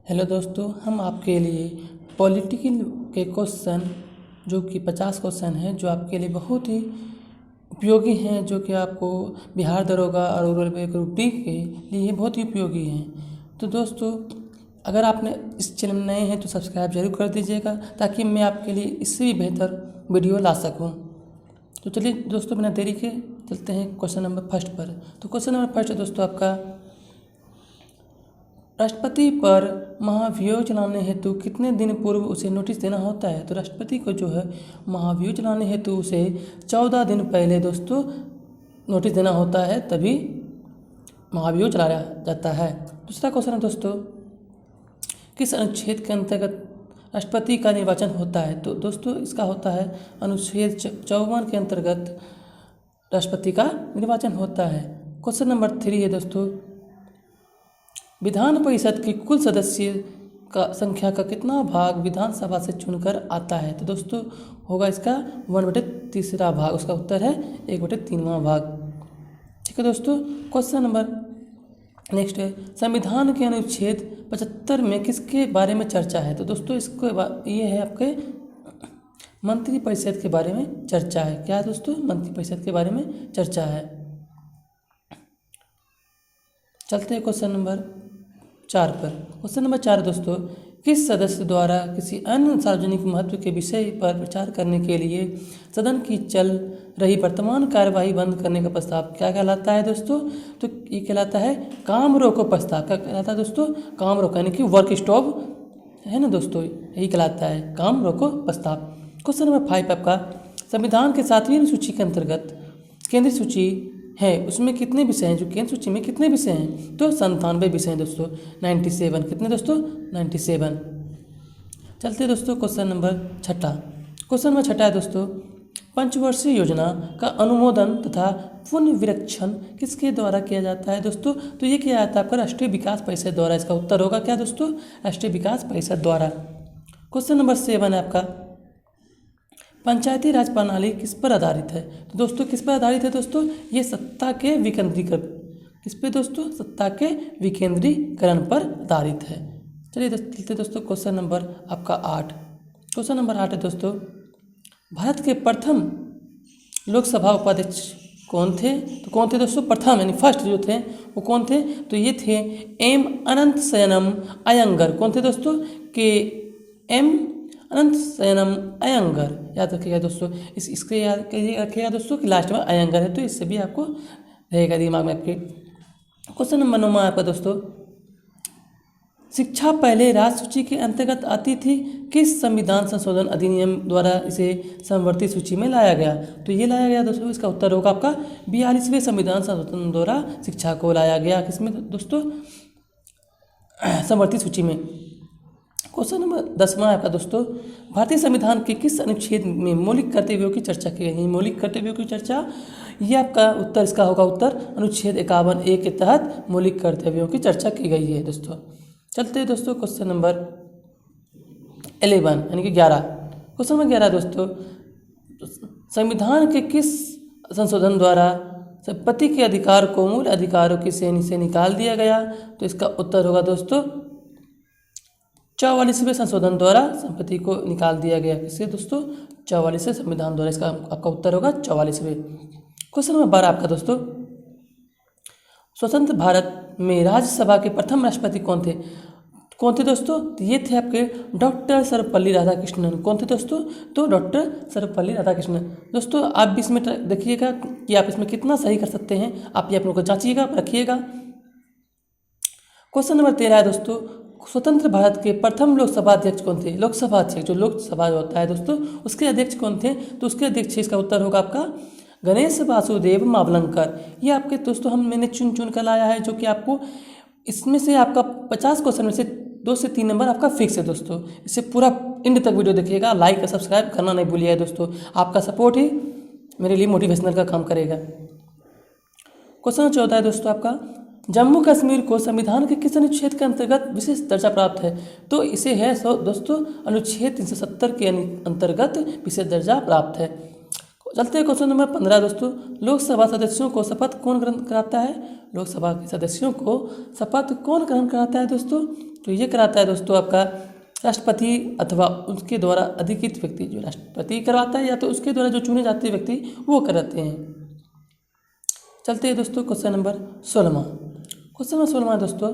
Hello दोस्तों, हम आपके लिए पॉलिटिकल के क्वेश्चन जो कि 50 क्वेश्चन हैं जो आपके लिए बहुत ही उपयोगी हैं, जो कि आपको बिहार दरोगा और रेलवे ग्रुप डी के लिए बहुत ही उपयोगी हैं। तो दोस्तों, अगर आपने इस चैनल में नए हैं तो सब्सक्राइब जरूर कर दीजिएगा ताकि मैं आपके लिए इससे भी बेहतर वीडियो ला सकूं। तो चलिए दोस्तों, बिना देरी के चलते हैं क्वेश्चन नंबर फर्स्ट पर। तो क्वेश्चन नंबर फर्स्ट है दोस्तों आपका, राष्ट्रपति पर महाभियोग चलाने हेतु कितने दिन पूर्व उसे नोटिस देना होता है। तो राष्ट्रपति को जो है महाभियोग चलाने हेतु उसे 14 दिन पहले दोस्तों नोटिस देना होता है, तभी महाभियोग चलाया जाता है। दूसरा क्वेश्चन है दोस्तों, किस अनुच्छेद के अंतर्गत राष्ट्रपति का निर्वाचन होता है। तो दोस्तों इसका होता है अनुच्छेद 54 के अंतर्गत राष्ट्रपति का निर्वाचन होता है। क्वेश्चन नंबर 3 है दोस्तों, विधान परिषद की कुल सदस्य का संख्या का कितना भाग विधानसभा से चुनकर आता है। तो दोस्तों होगा इसका 1/3 भाग, उसका उत्तर है 1/3 भाग। ठीक है दोस्तों, क्वेश्चन नंबर नेक्स्ट है, संविधान के अनुच्छेद 75 में किसके बारे में चर्चा है। तो दोस्तों इसको ये है आपके मंत्रिपरिषद के बारे में चर्चा है। क्या है दोस्तों, मंत्रिपरिषद के बारे में चर्चा है। चलते हैं क्वेश्चन नंबर 4 पर। क्वेश्चन नंबर 4 दोस्तों, किस सदस्य द्वारा किसी अन्य सार्वजनिक महत्व के विषय पर विचार करने के लिए सदन की चल रही वर्तमान कार्यवाही बंद करने का प्रस्ताव क्या कहलाता है दोस्तों। तो ये कहलाता है काम रोको प्रस्ताव। क्या कहलाता है दोस्तों, काम रोको, यानी कि वर्क स्टॉप है ना दोस्तों, यही कहलाता है काम रोको प्रस्ताव। क्वेश्चन नंबर 5 आपका, संविधान के 7वीं अनुसूची के अंतर्गत केंद्रीय सूची है, उसमें कितने विषय हैं। जो केंद्र सूची में कितने विषय हैं, तो 97 विषय हैं दोस्तों, 97। कितने दोस्तों, 97। चलते हैं दोस्तों क्वेश्चन नंबर 6। क्वेश्चन नंबर 6 है दोस्तों, पंचवर्षीय योजना का अनुमोदन तथा पुनर्विरक्षण किसके द्वारा किया जाता है दोस्तों। तो ये किया जाता है आपका राष्ट्रीय विकास परिषद द्वारा। इसका उत्तर होगा क्या दोस्तों, राष्ट्रीय विकास परिषद द्वारा। क्वेश्चन नंबर 7 है आपका, पंचायती राज प्रणाली किस पर आधारित है। तो दोस्तों किस पर आधारित है दोस्तों, ये सत्ता के विकेंद्रीकरण, किस पे दोस्तों, सत्ता के विकेंद्रीकरण पर आधारित है। चलिए चलते दोस्तों क्वेश्चन नंबर आपका 8। क्वेश्चन नंबर 8 है दोस्तों, भारत के प्रथम लोकसभा उपाध्यक्ष कौन थे। तो कौन थे दोस्तों, प्रथम यानी फर्स्ट जो थे वो कौन थे। तो ये थे एम अनंत शयनम अयंगर। कौन थे दोस्तों, के एम अनंत शयनम अयंगर। याद रखिएगा दोस्तों, इसके याद रखिएगा दोस्तों कि लास्ट में अयंगर है, तो इससे भी आपको रहेगा दिमाग में आपके। क्वेश्चन नंबर 9 आपका दोस्तों, शिक्षा पहले राज्य सूची के अंतर्गत आती थी, किस संविधान संशोधन अधिनियम द्वारा इसे समवर्ती सूची में लाया गया। तो ये लाया गया दोस्तों, इसका उत्तर होगा आपका 42वें संविधान संशोधन द्वारा शिक्षा को लाया गया। किसमें दोस्तों, समवर्ती सूची में। क्वेश्चन नंबर 10वां आपका दोस्तों, भारतीय संविधान के किस अनुच्छेद में मौलिक कर्तव्यों की चर्चा की गई है। मौलिक कर्तव्यों की चर्चा, ये आपका उत्तर, इसका होगा उत्तर अनुच्छेद 51A के तहत मौलिक कर्तव्यों की चर्चा की गई है दोस्तों। चलते हैं दोस्तों क्वेश्चन नंबर 11 यानी कि 11। क्वेश्चन नंबर 11 दोस्तों, संविधान के किस संशोधन द्वारा संपत्ति के अधिकार को मूल अधिकारों की श्रेणी से निकाल दिया गया। तो इसका उत्तर होगा दोस्तों 44वें संशोधन द्वारा संपत्ति को निकाल दिया गया। किससे दोस्तों, 44वें संविधान द्वारा। इसका आपका उत्तर होगा 44वें। क्वेश्चन नंबर 12 आपका दोस्तों, स्वतंत्र भारत में राज्यसभा के प्रथम राष्ट्रपति कौन थे। कौन थे दोस्तों, तो ये थे आपके डॉक्टर सर्वपल्ली राधाकृष्णन। कौन थे दोस्तों, तो डॉक्टर सर्वपल्ली राधाकृष्णन। दोस्तों आप भी इसमें देखिएगा कि आप इसमें कितना सही कर सकते हैं, आप ये अपनों को जांचिएगा, रखिएगा। क्वेश्चन नंबर 13 है दोस्तों, स्वतंत्र भारत के प्रथम लोकसभा अध्यक्ष कौन थे। लोकसभा अध्यक्ष, जो लोकसभा होता है दोस्तों, उसके अध्यक्ष कौन थे। तो उसके अध्यक्ष, इसका उत्तर होगा आपका गणेश वासुदेव मावलंकर। ये आपके दोस्तों मैंने चुन कर लाया है, जो कि आपको इसमें से आपका 50 क्वेश्चन में से 2 से 3 नंबर आपका फिक्स है दोस्तों। इससे पूरा एंड तक वीडियो देखिएगा, लाइक और सब्सक्राइब करना नहीं भूलिएगा दोस्तों। आपका सपोर्ट ही मेरे लिए मोटिवेशनल का काम करेगा। क्वेश्चन 14 है दोस्तों आपका, जम्मू कश्मीर को संविधान के किस अनुच्छेद के अंतर्गत विशेष दर्जा प्राप्त है। तो इसे है दोस्तों अनुच्छेद 370 के अंतर्गत विशेष दर्जा प्राप्त है। चलते हैं क्वेश्चन नंबर 15 दोस्तों, लोकसभा सदस्यों को शपथ कौन ग्रहण कराता है। लोकसभा के सदस्यों को शपथ कौन ग्रहण कराता है दोस्तों। तो ये कराता है दोस्तों आपका राष्ट्रपति अथवा उसके द्वारा अधिकृत व्यक्ति। जो राष्ट्रपति करवाता है या तो उसके द्वारा जो चुने जाते व्यक्ति वो कराते हैं। चलते हैं दोस्तों क्वेश्चन नंबर 16। क्वेश्चन नंबर 16 दोस्तों,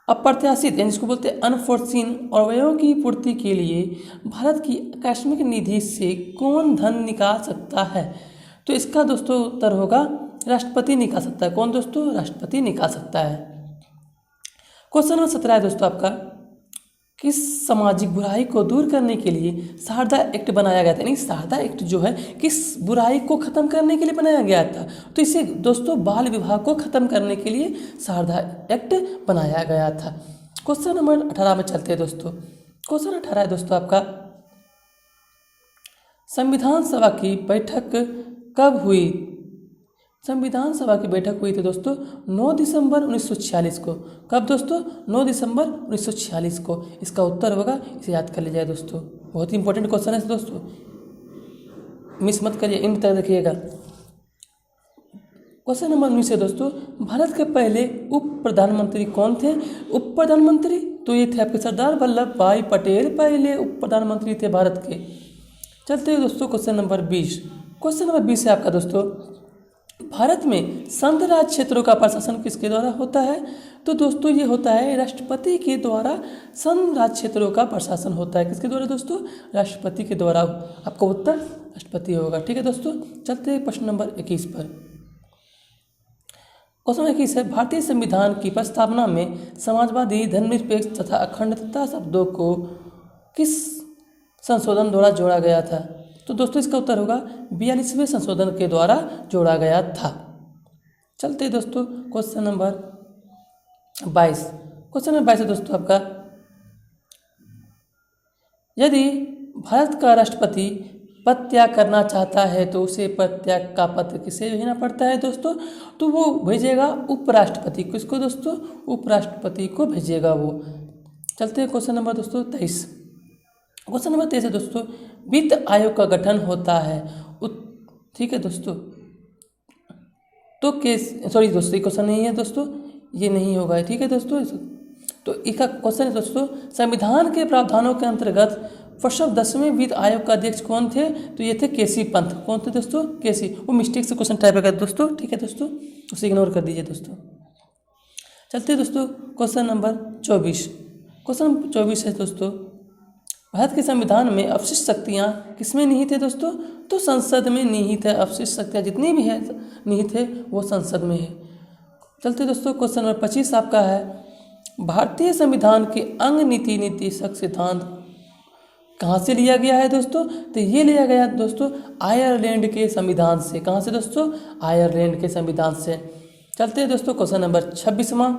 अप्रत्याशित यानी जिसको बोलते हैं अनफोर्सीन अवयवों की पूर्ति के लिए भारत की आकस्मिक निधि से कौन धन निकाल सकता है? तो इसका दोस्तों उत्तर होगा राष्ट्रपति निकाल सकता है। कौन दोस्तों? राष्ट्रपति निकाल सकता है। क्वेश्चन नंबर 17 है दोस्तों आपका, किस सामाजिक बुराई को दूर करने के लिए शारदा एक्ट बनाया गया था? यानी शारदा एक्ट जो है किस बुराई को खत्म करने के लिए बनाया गया था? तो इसे दोस्तों बाल विवाह को खत्म करने के लिए शारदा एक्ट बनाया गया था। क्वेश्चन नंबर 18 में चलते हैं दोस्तों। क्वेश्चन 18 है दोस्तों आपका, संविधान सभा की बैठक कब हुई? संविधान सभा की बैठक हुई थी दोस्तों 9 दिसंबर 1946 को। कब दोस्तों? 9 दिसंबर 1946 को। इसका उत्तर होगा, इसे याद कर लीजिए दोस्तों, बहुत ही इंपॉर्टेंट क्वेश्चन है दोस्तों, मिस मत करिए, इन तक रखिएगा। क्वेश्चन नंबर 19 है दोस्तों, भारत के पहले उप प्रधानमंत्री कौन थे? उप प्रधानमंत्री तो ये थे आपके सरदार वल्लभ भाई पटेल, पहले उप प्रधानमंत्री थे भारत के। चलते हैं दोस्तों क्वेश्चन नंबर 20। क्वेश्चन नंबर 20 है आपका दोस्तों, भारत में संघ राज्य क्षेत्रों का प्रशासन किसके द्वारा होता है? तो दोस्तों ये होता है राष्ट्रपति के द्वारा संघ राज्य क्षेत्रों का प्रशासन होता है। किसके द्वारा दोस्तों? राष्ट्रपति के द्वारा। आपका उत्तर राष्ट्रपति होगा। ठीक है दोस्तों, चलते हैं प्रश्न नंबर 21 पर। क्वेश्चन 21 है, भारतीय संविधान की प्रस्तावना में समाजवादी, धर्मनिरपेक्ष तथा अखंडता शब्दों को किस संशोधन द्वारा जोड़ा गया था? तो दोस्तों इसका उत्तर होगा 42वें संशोधन के द्वारा जोड़ा गया था। चलते दोस्तों क्वेश्चन नंबर 22। क्वेश्चन नंबर 22 है दोस्तों आपका, यदि भारत का राष्ट्रपति पद त्याग करना चाहता है तो उसे पद त्याग का पत्र किसे भेजना पड़ता है दोस्तों? तो वो भेजेगा उपराष्ट्रपति। किसको दोस्तों? उपराष्ट्रपति को भेजेगा वो। चलते हैं क्वेश्चन नंबर दोस्तों 23। क्वेश्चन नंबर 23 है दोस्तों, वित्त आयोग का गठन होता है ठीक है दोस्तों, तो सॉरी दोस्तों, ये क्वेश्चन नहीं है दोस्तों, ये नहीं होगा। ठीक है दोस्तों, तो इसका क्वेश्चन है दोस्तों, संविधान के प्रावधानों के अंतर्गत वर्षों 10वें वित्त आयोग का अध्यक्ष कौन थे? तो ये थे केसी पंत। कौन थे दोस्तों? केसी। वो मिस्टेक से क्वेश्चन टाइप है दोस्तों। ठीक है दोस्तों, उसे इग्नोर कर दीजिए दोस्तों। चलते दोस्तों क्वेश्चन नंबर 24। क्वेश्चन 24 है दोस्तों, भारत के संविधान में अवशिष्ट शक्तियाँ किसमें निहित है दोस्तों? तो संसद में निहित है। अवशिष्ट शक्तियाँ जितनी भी है निहित है वो संसद में है। चलते दोस्तों क्वेश्चन नंबर 25 आपका है, भारतीय संविधान के अंग नीति नीतिशक सिद्धांत कहाँ से लिया गया है दोस्तों? तो ये लिया गया दोस्तों आयरलैंड के संविधान से। कहाँ से दोस्तों? आयरलैंड के संविधान से। चलते हैं दोस्तों क्वेश्चन नंबर 26वां,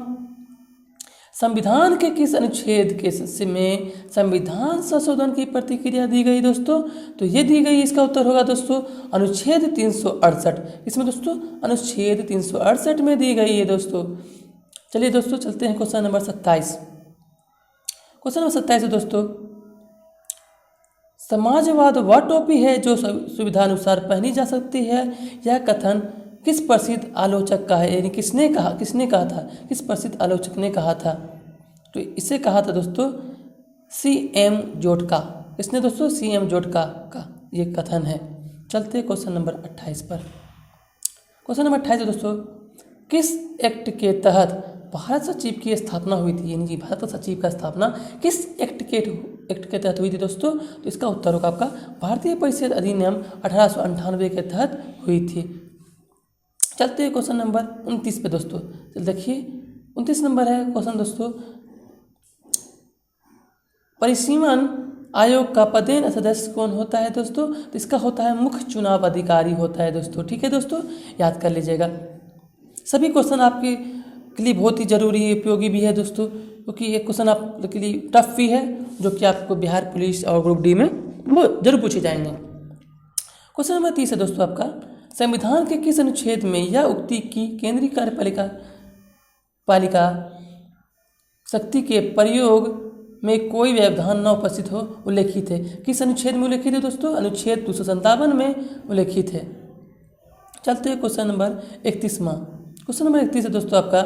संविधान के किस अनुच्छेद के में संविधान संशोधन की प्रतिक्रिया दी गई दोस्तों? तो ये दी गई, इसका उत्तर होगा दोस्तों अनुच्छेद 368। इसमें दोस्तों अनुच्छेद 368 में दी गई है दोस्तों। चलिए दोस्तों चलते हैं क्वेश्चन नंबर 27। क्वेश्चन नंबर 27 है दोस्तों, समाजवाद वह टोपी है जो सुविधानुसार पहनी जा सकती है। यह कथन किस प्रसिद्ध आलोचक का है? यानी किसने कहा था? किस प्रसिद्ध आलोचक ने कहा था? तो इसे कहा था दोस्तों CM जोटका। इसने दोस्तों CM जोटका का ये कथन है। चलते क्वेश्चन नंबर 28 पर। क्वेश्चन नंबर 28 है दोस्तों, किस एक्ट के तहत भारत सचिव की स्थापना हुई थी? यानी कि भारत सचिव का स्थापना किस एक्ट के तहत हुई थी दोस्तों? तो इसका उत्तर होगा आपका भारतीय परिषद अधिनियम 1898 के तहत हुई थी। चलते हैं क्वेश्चन नंबर 29 पे दोस्तों। चल देखिए 29 नंबर है क्वेश्चन दोस्तों, परिसीमन आयोग का पदेन सदस्य कौन होता है दोस्तों? तो इसका होता है मुख्य चुनाव अधिकारी होता है दोस्तों। ठीक है दोस्तों, याद कर लीजिएगा। सभी क्वेश्चन आपके के लिए बहुत ही जरूरी है, उपयोगी भी है दोस्तों, क्योंकि ये क्वेश्चन आपके लिए टफ भी है, जो कि आपको बिहार पुलिस और ग्रुप डी में वो जरूर पूछे जाएंगे। क्वेश्चन नंबर 30 है दोस्तों आपका, संविधान के किस अनुच्छेद में यह उक्ति की केंद्रीय कार्यपालिका शक्ति के प्रयोग में कोई व्यवधान न उपस्थित हो उल्लेखित है? किस अनुच्छेद में उल्लेखित है दोस्तों? अनुच्छेद 257 में उल्लेखित है। चलते हैं क्वेश्चन नंबर 31वां। क्वेश्चन नंबर 31 है दोस्तों आपका,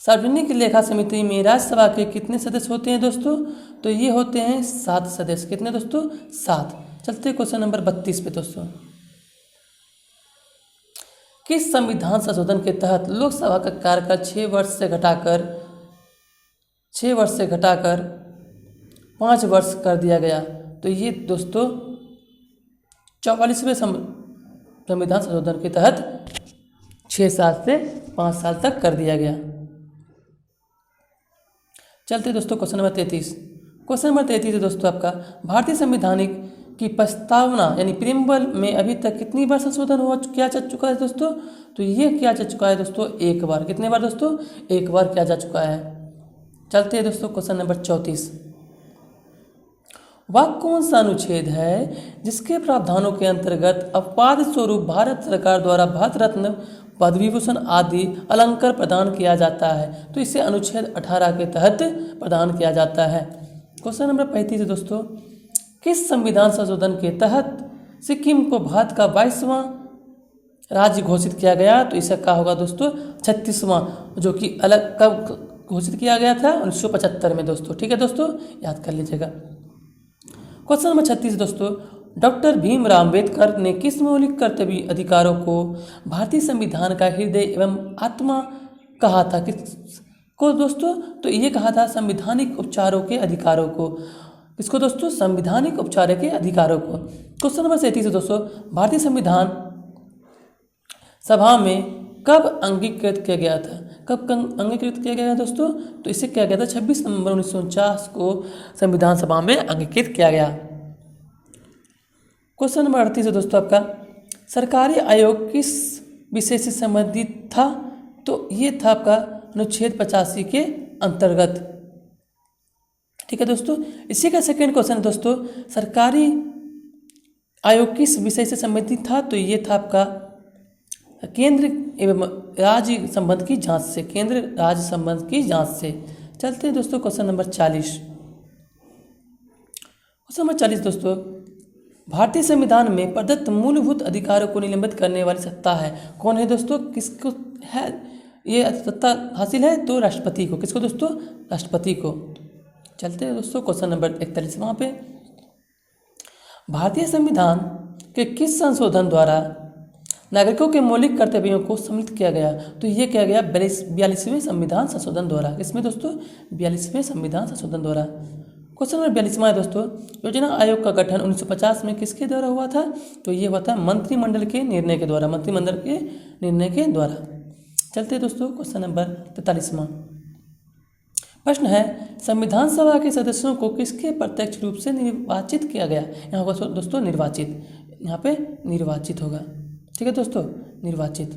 सार्वजनिक लेखा समिति में राज्यसभा के कितने सदस्य होते हैं दोस्तों? तो ये होते हैं 7 सदस्य। कितने दोस्तों? 7। चलते क्वेश्चन नंबर 32 पे दोस्तों। किस संविधान संशोधन के तहत लोकसभा का कार्यकाल 6 वर्ष से घटाकर 5 वर्ष कर दिया गया? तो ये दोस्तों 44वें संविधान संशोधन के तहत 6 साल से 5 साल तक कर दिया गया। चलते दोस्तों क्वेश्चन नंबर 33। क्वेश्चन नंबर 33 है दोस्तों आपका, भारतीय संवैधानिक की प्रस्तावना यानी प्रीएम्बल में अभी तक कितनी बार संशोधन किया जा चुका है दोस्तों? तो ये किया जा चुका है दोस्तों 1 बार। कितने बार दोस्तों? 1 बार किया जा चुका है। चलते हैं दोस्तों क्वेश्चन नंबर 34। वह कौन सा अनुच्छेद है जिसके प्रावधानों के अंतर्गत अपवाद स्वरूप भारत सरकार द्वारा भारत रत्न, पद्म भूषण आदि अलंकार प्रदान किया जाता है? तो इसे अनुच्छेद 18 के तहत प्रदान किया जाता है। क्वेश्चन नंबर 35 है दोस्तों, किस संविधान संशोधन के तहत सिक्किम को भारत का 22वां राज्य घोषित किया गया? तो इसका क्या होगा दोस्तों? 36वां, जो कि अलग कब घोषित किया गया था? 1975 में दोस्तों। ठीक है दोस्तों, याद कर लीजिएगा। क्वेश्चन नंबर 36 दोस्तों, डॉक्टर भीमराव अम्बेडकर ने किस मौलिक कर्तव्य अधिकारों को भारतीय संविधान का हृदय एवं आत्मा कहा था? किसको दोस्तों? तो ये कहा था संवैधानिक उपचारों के अधिकारों को। किसको दोस्तों? संवैधानिक उपचार के अधिकारों को। क्वेश्चन नंबर 37 दोस्तों, भारतीय संविधान सभा में कब अंगीकृत किया गया था? कब अंगीकृत किया गया दोस्तों? तो इसे किया गया था 26 नवंबर 1949 को संविधान सभा में अंगीकृत किया गया। क्वेश्चन नंबर 38 है दोस्तों आपका, सरकारी आयोग किस विषय से संबंधित था? तो ये था आपका अनुच्छेद 85 के अंतर्गत। ठीक है दोस्तों, इसी का सेकंड क्वेश्चन है दोस्तों, सरकारी आयोग किस विषय से संबंधित था? तो ये था आपका केंद्र एवं राज्य संबंध की जांच से। केंद्र राज्य संबंध की जांच से। चलते हैं दोस्तों क्वेश्चन नंबर 40। क्वेश्चन नंबर 40 दोस्तों, भारतीय संविधान में प्रदत्त मूलभूत अधिकारों को निलंबित करने वाली सत्ता है? कौन है दोस्तों? किसको है ये सत्ता हासिल है? तो राष्ट्रपति को। किसको दोस्तों? राष्ट्रपति को। चलते हैं दोस्तों क्वेश्चन नंबर 41 वहाँ पे, भारतीय संविधान के किस संशोधन द्वारा नागरिकों के मौलिक कर्तव्यों को सम्मिलित किया गया? तो ये किया गया 42वें संविधान संशोधन द्वारा। इसमें दोस्तों 42वें संविधान संशोधन द्वारा। क्वेश्चन नंबर 42वां है दोस्तों, योजना आयोग का गठन 1950 में किसके द्वारा हुआ था? तो ये हुआ था मंत्रिमंडल के निर्णय के द्वारा। मंत्रिमंडल के निर्णय के द्वारा। चलते हैं दोस्तों क्वेश्चन नंबर 43वां। प्रश्न है, संविधान सभा के सदस्यों को किसके प्रत्यक्ष रूप से निर्वाचित किया गया? यहाँ होगा दोस्तों निर्वाचित, यहाँ पे निर्वाचित होगा। ठीक है दोस्तों, निर्वाचित।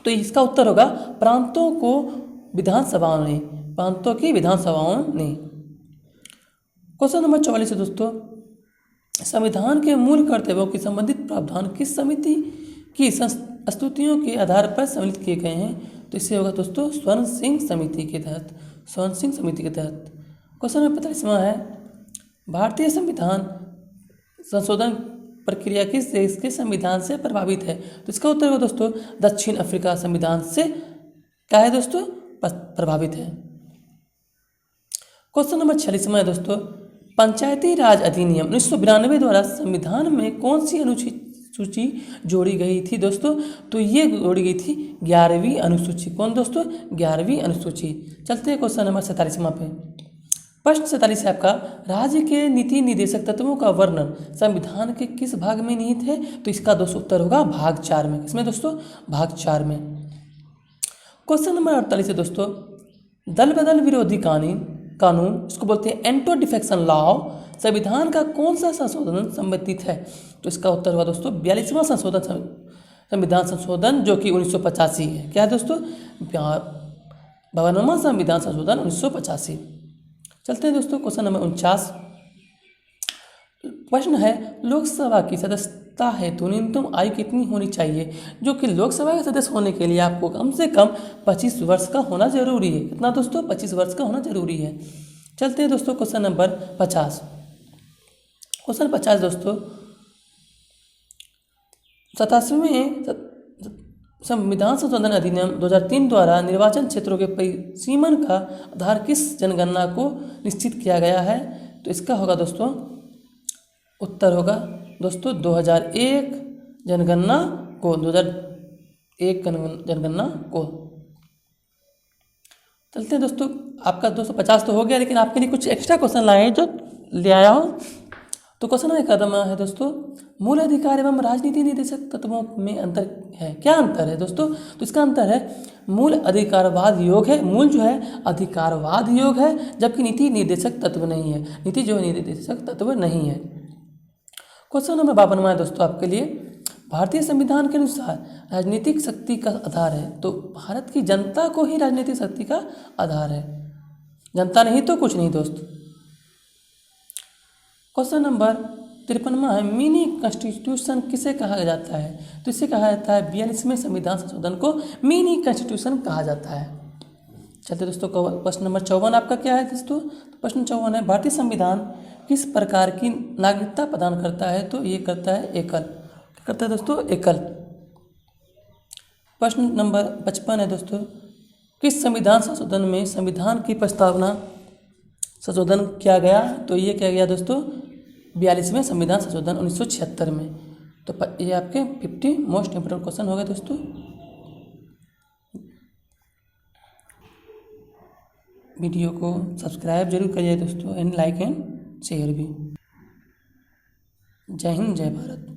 तो इसका उत्तर होगा प्रांतों को विधानसभाओं ने, प्रांतों की विधानसभाओं ने। क्वेश्चन नंबर 44 है दोस्तों, संविधान के मूल कर्तव्यों के संबंधित प्रावधान किस समिति की स्तुतियों के आधार पर सम्मिलित किए गए हैं? तो इससे होगा दोस्तों स्वर्ण सिंह समिति के तहत। स्वर्ण सिंह समिति के तहत। क्वेश्चन नंबर 45वां है, भारतीय संविधान संशोधन प्रक्रिया किस देश के संविधान से प्रभावित है? तो इसका उत्तर होगा दोस्तों दक्षिण अफ्रीका संविधान से क्या है दोस्तों? प्रभावित है। क्वेश्चन नंबर 46वां है दोस्तों, पंचायती राज अधिनियम 1992 द्वारा संविधान में कौन सी अनुसूची जोड़ी गई थी दोस्तों? तो ये जोड़ी गई थी 11वीं अनुसूची। कौन दोस्तों? 11वीं अनुसूची। चलते हैं क्वेश्चन नंबर 47वां पे। प्रश्न 47 है आपका, राज्य के नीति निर्देशक तत्वों का वर्णन संविधान के किस भाग में निहित है? तो इसका दोस्तों उत्तर होगा भाग 4 में। इसमें दोस्तों भाग 4 में। क्वेश्चन नंबर 48 है दोस्तों, दल बदल विरोधी कानून इसको बोलते हैं एंटी डिफेक्शन लॉ, संविधान का कौन सा संशोधन संबंधित है? तो इसका उत्तर हुआ दोस्तों 42वां संविधान संशोधन, जो कि 1985 है। क्या है दोस्तों? 52वां संविधान संशोधन 1985। चलते हैं दोस्तों क्वेश्चन नंबर 49। प्रश्न है, लोकसभा की सदस्यता हेतु न्यूनतम आयु कितनी होनी चाहिए? जो कि लोकसभा के सदस्य होने के लिए आपको कम से कम 25 वर्ष का होना जरूरी है। कितना दोस्तों? 25 वर्ष का होना जरूरी है। चलते हैं दोस्तों क्वेश्चन नंबर 50। क्वेश्चन 50 दोस्तों, संविधान संशोधन अधिनियम 2003 द्वारा निर्वाचन क्षेत्रों के परिसीमन का आधार किस जनगणना को निश्चित किया गया है? तो इसका होगा दोस्तों, उत्तर होगा दोस्तों 2001 जनगणना को, 2001 जनगणना को। चलते हैं दोस्तों, आपका 250 तो हो गया, लेकिन आपके लिए कुछ एक्स्ट्रा क्वेश्चन लाए हैं जो ले आया हूँ। तो क्वेश्चन नंबर 1 है दोस्तों, मूल अधिकार एवं राजनीति निर्देशक तत्वों में अंतर है। क्या अंतर है दोस्तों? तो इसका अंतर है, मूल अधिकारवाद योग है, मूल जो है अधिकारवाद योग है, जबकि नीति निर्देशक तत्व नहीं है, नीति जो है निर्देशक तत्व नहीं है। क्वेश्चन नंबर 52 है दोस्तों आपके लिए, भारतीय संविधान के अनुसार राजनीतिक शक्ति का आधार है। तो भारत की जनता को ही राजनीतिक शक्ति का आधार है, जनता नहीं तो कुछ नहीं दोस्त। क्वेश्चन नंबर 53 है, मिनी कॉन्स्टिट्यूशन किसे कहा जाता है? तो इसे कहा जाता है 42वें संविधान संशोधन को मिनी कॉन्स्टिट्यूशन कहा जाता है। चलते दोस्तों, प्रश्न नंबर 54 आपका क्या है दोस्तों? तो प्रश्न 54 है, भारतीय संविधान किस प्रकार की नागरिकता प्रदान करता है? तो ये करता है एकल। क्या करता है दोस्तों? एकल। प्रश्न नंबर 55 है दोस्तों, किस संविधान संशोधन में संविधान की प्रस्तावना संशोधन किया गया? तो ये क्या गया दोस्तों, 42वें संविधान संशोधन 1976 में। तो ये आपके 50 मोस्ट इंपोर्टेंट क्वेश्चन हो गए दोस्तों। वीडियो को सब्सक्राइब जरूर करिए दोस्तों, एंड लाइक एंड शेयर भी। जय हिंद, जय भारत।